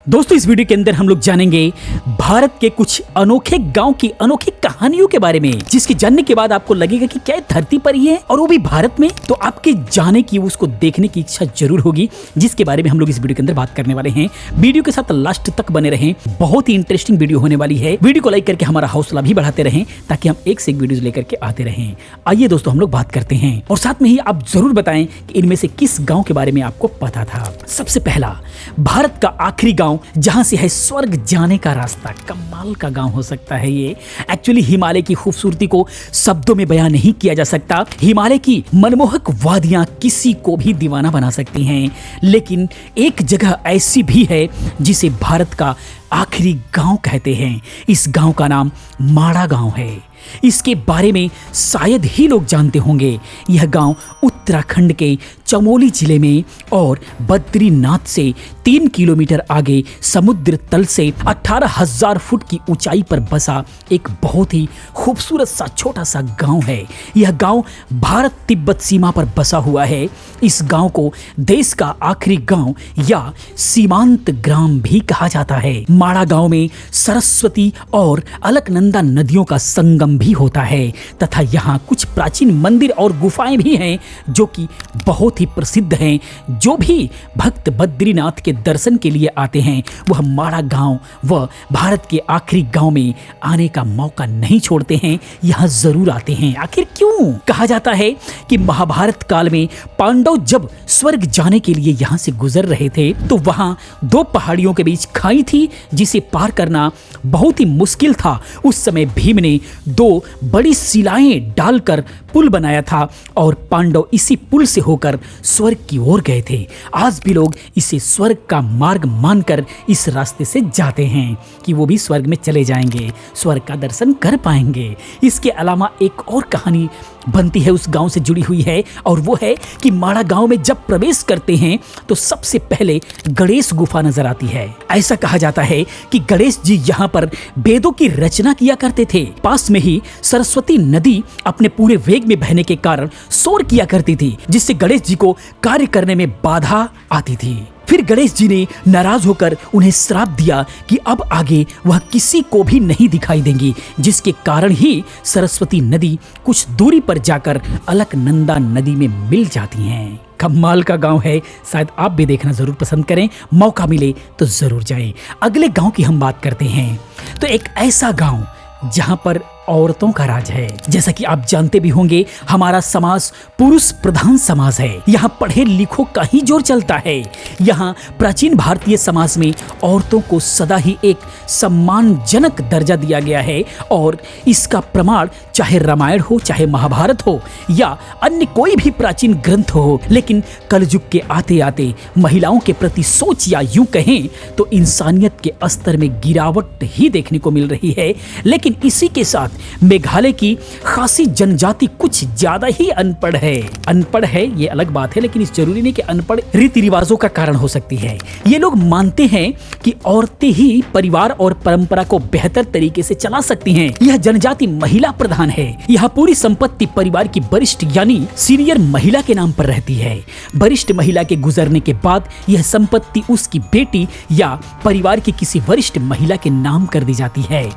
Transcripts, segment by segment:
दोस्तों इस वीडियो के अंदर हम लोग जानेंगे भारत के कुछ अनोखे गांव की अनोखी कहानियों के बारे में, जिसके जानने के बाद आपको लगेगा कि क्या धरती पर ही है और वो भी भारत में। तो आपके जाने की, उसको देखने की इच्छा जरूर होगी, जिसके बारे में हम लोग इस वीडियो के अंदर बात करने वाले हैं। वीडियो के साथ लास्ट तक बने रहें, बहुत ही इंटरेस्टिंग वीडियो होने वाली है। वीडियो को लाइक करके हमारा हौसला भी बढ़ाते रहें ताकि हम एक से एक वीडियो लेकर के आते रहें। आइए दोस्तों हम लोग बात करते हैं और साथ में ही आप जरूर बताएं कि इनमें से किस गाँव के बारे में आपको पता था। सबसे पहला, भारत का आखिरी गाँव जहां से है स्वर्ग जाने का रास्ता। कमाल का गांव हो सकता है ये। एक्चुअली हिमालय की खूबसूरती को शब्दों में बयां नहीं किया जा सकता। हिमालय की मनमोहक वादियां किसी को भी दीवाना बना सकती हैं, लेकिन एक जगह ऐसी भी है जिसे भारत का आखिरी गांव कहते हैं। इस गांव का नाम माड़ा गांव है। इसके बारे में शायद ही लोग जानते होंगे। यह गांव उत्तराखंड के चमोली जिले में और बद्रीनाथ से 3 किलोमीटर आगे समुद्र तल से 18,000 फुट की ऊंचाई पर बसा एक बहुत ही खूबसूरत सा छोटा सा गांव है। यह गांव भारत तिब्बत सीमा पर बसा हुआ है। इस गांव को देश का आखिरी गांव या सीमांत ग्राम भी कहा जाता है। माड़ा गांव में सरस्वती और अलकनंदा नदियों का संगम भी होता है तथा यहाँ कुछ प्राचीन मंदिर और गुफाएं भी हैं जो कि बहुत ही प्रसिद्ध हैं। जो भी भक्त बद्रीनाथ के दर्शन के लिए आते हैं वह माड़ा गांव व भारत के आखिरी गांव में आने का मौका नहीं छोड़ते हैं, यहाँ जरूर आते हैं। आखिर क्यों? कहा जाता है कि महाभारत काल में पांडव जब स्वर्ग जाने के लिए यहाँ से गुजर रहे थे तो वहाँ 2 पहाड़ियों के बीच खाई थी जिसे पार करना बहुत ही मुश्किल था। उस समय भीम ने 2 बड़ी शिलाएं डालकर पुल बनाया था और पांडव इसी पुल से होकर स्वर्ग की ओर गए थे। आज भी लोग इसे स्वर्ग का मार्ग मानकर इस रास्ते से जाते हैं कि वो भी स्वर्ग में चले जाएंगे, स्वर्ग का दर्शन कर पाएंगे। इसके अलावा एक और कहानी बनती है उस गांव से जुड़ी हुई है और वो है कि माड़ा गांव में जब प्रवेश करते हैं तो सबसे पहले गणेश गुफा नजर आती है। ऐसा कहा जाता है कि गणेश जी यहाँ पर वेदों की रचना किया करते थे। पास में ही सरस्वती नदी अपने पूरे वेग में बहने के कारण शोर किया करती थी, जिससे गणेश जी को कार्य करने में बाधा आती थी। फिर गणेश जी ने नाराज होकर उन्हें श्राप दिया कि अब आगे वह किसी को भी नहीं दिखाई देंगी, जिसके कारण ही सरस्वती नदी कुछ दूरी पर जाकर अलकनंदा नदी में मिल जाती हैं। कमाल का गांव है, शायद आप भी देखना जरूर पसंद करें। मौका मिले तो जरूर जाएं। अगले गांव की हम बात करते हैं तो एक ऐसा गांव जहां पर औरतों का राज है। जैसा कि आप जानते भी होंगे हमारा समाज पुरुष प्रधान समाज है। यहाँ पढ़े लिखों का ही जोर चलता है। यहाँ प्राचीन भारतीय समाज में औरतों को सदा ही एक सम्मानजनक दर्जा दिया गया है और इसका प्रमाण चाहे रामायण हो, चाहे महाभारत हो या अन्य कोई भी प्राचीन ग्रंथ हो। लेकिन कलयुग के आते आते महिलाओं के प्रति सोच या यूं कहें तो इंसानियत के स्तर में गिरावट ही देखने को मिल रही है। लेकिन इसी के साथ मेघालय की खासी जनजाति कुछ ज्यादा ही अनपढ़ है ये अलग बात है, लेकिन इस जरूरी नहीं कि अनपढ़ रीति रिवाजों का कारण हो सकती है। ये लोग मानते हैं कि औरतें ही परिवार और परंपरा को बेहतर तरीके से चला सकती हैं। यह जनजाति महिला प्रधान है। यहाँ पूरी संपत्ति परिवार की वरिष्ठ यानी सीनियर महिला के नाम पर रहती है। वरिष्ठ महिला के गुजरने के बाद यह संपत्ति उसकी बेटी या परिवार की किसी वरिष्ठ महिला के नाम कर दी जाती है।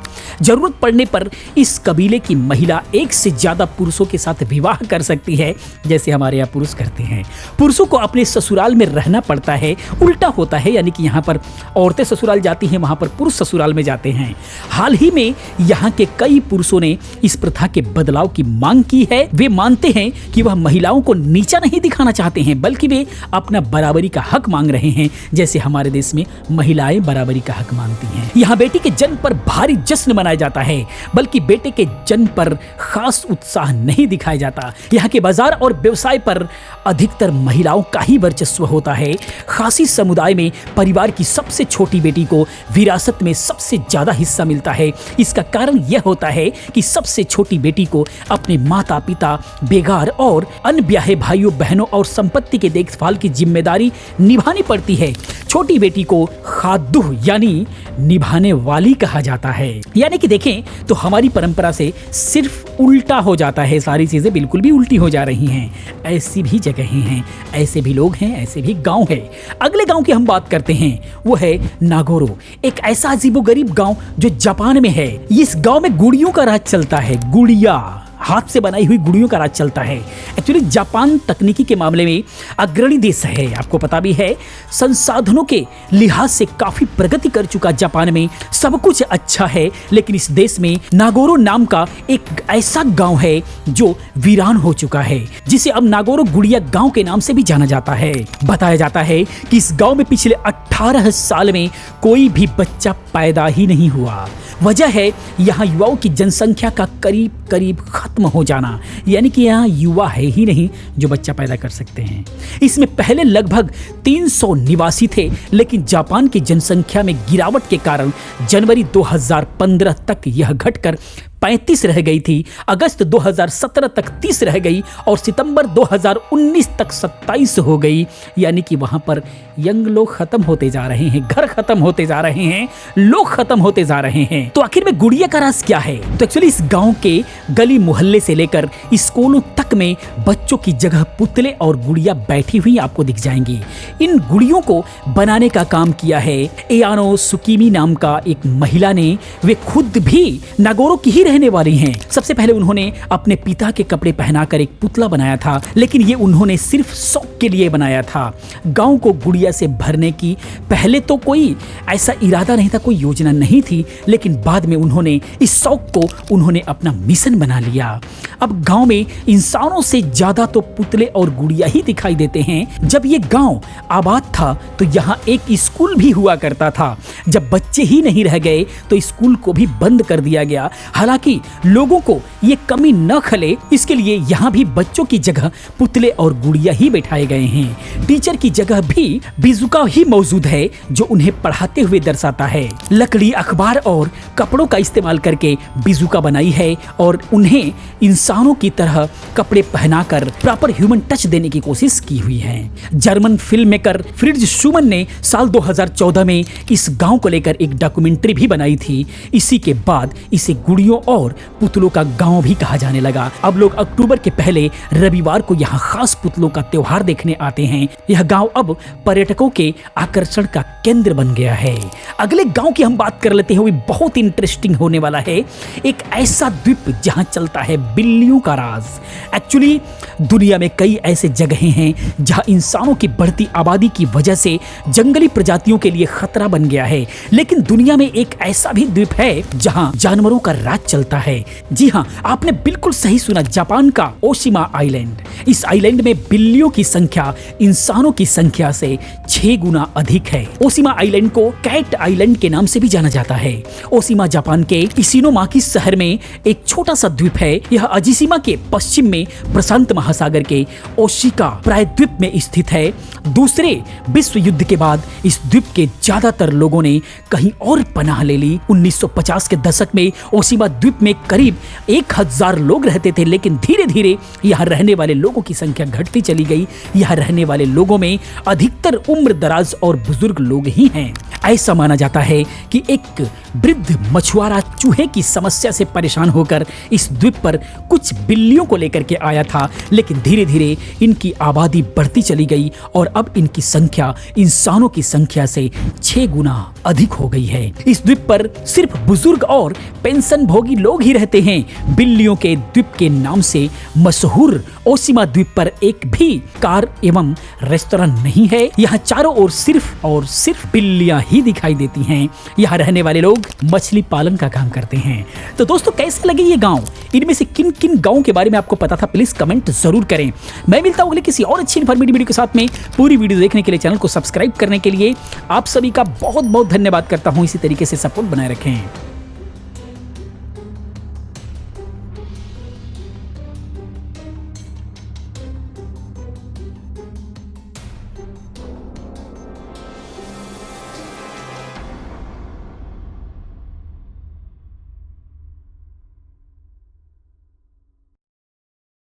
जरूरत पड़ने पर इस कबीले की महिला एक से ज्यादा पुरुषों के साथ विवाह कर सकती है, जैसे हमारे यहाँ पुरुष करते हैं। पुरुषों को अपने ससुराल में रहना पड़ता है, उल्टा होता है, यानी कि यहाँ पर औरतें ससुराल जाती हैं, वहां पर पुरुष ससुराल में जाते हैं। हाल ही में यहाँ के कई पुरुषों ने इस प्रथा के बदलाव की मांग की है। वे मानते हैं कि वह महिलाओं को नीचा नहीं दिखाना चाहते हैं, बल्कि वे अपना बराबरी का हक मांग रहे हैं, जैसे हमारे देश में महिलाएं बराबरी का हक मांगती हैं। यहाँ बेटी के जन्म पर भारी जश्न मनाया जाता है, बल्कि बेटे के जन्म पर खास उत्साह नहीं दिखाया जाता। यहाँ के बाजार और व्यवसाय पर अधिकतर महिलाओं का ही वर्चस्व होता है। खासी समुदाय में परिवार की सबसे छोटी बेटी को विरासत में सबसे ज्यादा हिस्सा मिलता है। इसका कारण यह होता है कि सबसे छोटी बेटी को अपने माता पिता, बेगार और अनब्याहे भाइयों बहनों और संपत्ति के देखभाल की जिम्मेदारी निभानी पड़ती है। छोटी बेटी को खादुह यानी निभाने वाली कहा जाता है। यानी कि देखें तो हमारी परंपरा परंपरा से सिर्फ उल्टा हो जाता है, सारी चीजें बिल्कुल भी उल्टी हो जा रही हैं। ऐसी भी जगहें हैं, ऐसे भी लोग हैं, ऐसे भी गांव है। अगले गांव की हम बात करते हैं, वो है नागोरो, एक ऐसा अजीबोगरीब गांव जो जापान में है। इस गांव में गुड़ियों का राज चलता है। गुड़िया, हाथ से बनाई हुई गुड़ियों का राज चलता है। एक्चुअली जापान तकनीकी के मामले में अग्रणी देश है, आपको पता भी है। संसाधनों के लिहाज से काफी प्रगति कर चुका जापान में, सब कुछ अच्छा है। लेकिन इस देश में नागोरो नाम का एक ऐसा गांव है जो वीरान हो चुका है, जिसे अब नागोरो गुड़िया गांव के नाम से भी जाना जाता है। बताया जाता है कि इस गांव में पिछले 18 साल में कोई भी बच्चा पैदा ही नहीं हुआ। वजह है यहाँ युवाओं की जनसंख्या का करीब करीब खत्म हो जाना, यानी कि यहाँ युवा है ही नहीं जो बच्चा पैदा कर सकते हैं। इसमें पहले लगभग 300 निवासी थे, लेकिन जापान की जनसंख्या में गिरावट के कारण जनवरी 2015 तक यह घटकर 35 रह गई थी, अगस्त 2017 तक 30 रह गई और सितंबर 2019 तक 27 हो गई। यानी कि वहां पर यंग लोग खत्म होते जा रहे हैं, घर खत्म होते जा रहे हैं, लोग खत्म होते जा रहे हैं। तो आखिर में गुड़िया का राज क्या है? तो एक्चुअली इस गांव के गली मोहल्ले से लेकर स्कूलों तक में बच्चों की जगह पुतले और गुड़िया बैठी हुई आपको दिख जाएंगी। इन गुड़ियों को बनाने का काम किया है एयानो सुकीमी नाम का एक महिला ने। वे खुद भी नागोरो की ही रहने वाली हैं। सबसे पहले उन्होंने अपने पिता के कपड़े पहनाकर एक पुतला बनाया था, लेकिन ये उन्होंने सिर्फ शौक के लिए बनाया था। गांव को गुड़िया से भरने की पहले तो कोई ऐसा इरादा नहीं था, कोई योजना नहीं थी, लेकिन बाद में उन्होंने इस शौक को उन्होंने अपना मिशन बना लिया। अब गांव में इंसानों से ज्यादा तो पुतले और गुड़िया ही दिखाई देते हैं। जब ये गांव आबाद था तो यहाँ एक स्कूल भी हुआ करता था। जब बच्चे ही नहीं रह गए तो स्कूल को भी बंद कर दिया गया। हालांकि लोगों को ये कमी न खले, इसके लिए यहाँ भी बच्चों की जगह पुतले और गुड़िया ही बैठाए गए हैं। टीचर की जगह भी बिजुका ही मौजूद है जो उन्हें पढ़ाते हुए दर्शाता है। लकड़ी, अखबार और कपड़ों का इस्तेमाल करके बिजुका बनाई है और उन्हें इंसानों की तरह कपड़े पहनाकर प्रॉपर ह्यूमन टच देने की कोशिश की हुई है। German film maker Fritz Schuman ने साल 2014 में इस गांव को लेकर एक डॉक्यूमेंट्री भी बनाई थी। इसी के बाद इसे गुड़ियों और पुतलों का गांव भी कहा जाने लगा। अब लोग अक्टूबर के पहले रविवार को यहाँ खास पुतलों का त्योहार देखने आते हैं। यह गांव अब पर्यटकों के आकर्षण का केंद्र बन गया है। अगले गांव की हम बात कर लेते हैं, वो बहुत इंटरेस्टिंग होने वाला है। एक ऐसा द्वीप जहां चलता है बिल्लियों का राज। एक्चुअली दुनिया में कई ऐसे जगहें हैं जहां इंसानों की बढ़ती आबादी की वजह से जंगली प्रजातियों के लिए खतरा बन गया है, लेकिन दुनिया में एक ऐसा भी द्वीप है जहां जानवरों का राज चलता है। जी हाँ, आपने बिल्कुल सही सुना, जापान का ओशिमा आइलैंड। इस आइलैंड में बिल्लियों की संख्या इंसानों की संख्या से 6 गुना अधिक है। ओशिमा आइलैंड को कैट आइलैंड के नाम से भी जाना जाता है। ओशिमा जापान के इशिनोमाकी शहर में एक छोटा सा द्वीप है। यह अजिशिमा के पश्चिम में प्रशांत महासागर के ओशिका प्रायद्वीप में स्थित है। दूसरे विश्व युद्ध के बाद इस द्वीप के ज्यादातर लोगों ने कहीं और पनाह ले ली। 1950 के दशक में ओशिमा द्वीप में करीब 1000 लोग रहते थे, लेकिन धीरे धीरे यहाँ रहने वाले लोगों की संख्या घटती चली गई। यहाँ रहने वाले लोगों में अधिकतर उम्र दराज और बुजुर्ग लोग ही हैं। ऐसा माना जाता है कि एक वृद्ध मछुआरा चूहे की समस्या से परेशान होकर इस द्वीप पर कुछ बिल्लियों को लेकर के आया था, लेकिन धीरे धीरे इनकी आबादी बढ़ती चली गई और अब इनकी संख्या इंसानों की संख्या से 6 गुना अधिक हो गई है। इस द्वीप पर सिर्फ बुजुर्ग और पेंशन भोगी लोग ही रहते हैं। बिल्लियों के द्वीप के नाम से मशहूर ओशिमा द्वीप पर एक भी कार एवं रेस्तोरेंट नहीं है। यहाँ चारों ओर सिर्फ बिल्लियां ही दिखाई देती हैं। यहाँ रहने वाले लोग मछली पालन का काम करते हैं। तो दोस्तों, कैसे लगे ये गांव? इनमें से किन किन गांवों के बारे में आपको पता था? प्लीज कमेंट जरूर करें। मैं मिलता हूं अगले किसी और अच्छी इन्फॉर्मेटिव वीडियो के साथ में। पूरी वीडियो देखने के लिए, चैनल को सब्सक्राइब करने के लिए आप सभी का बहुत बहुत धन्यवाद करता हूं। इसी तरीके से सपोर्ट बनाए रखें।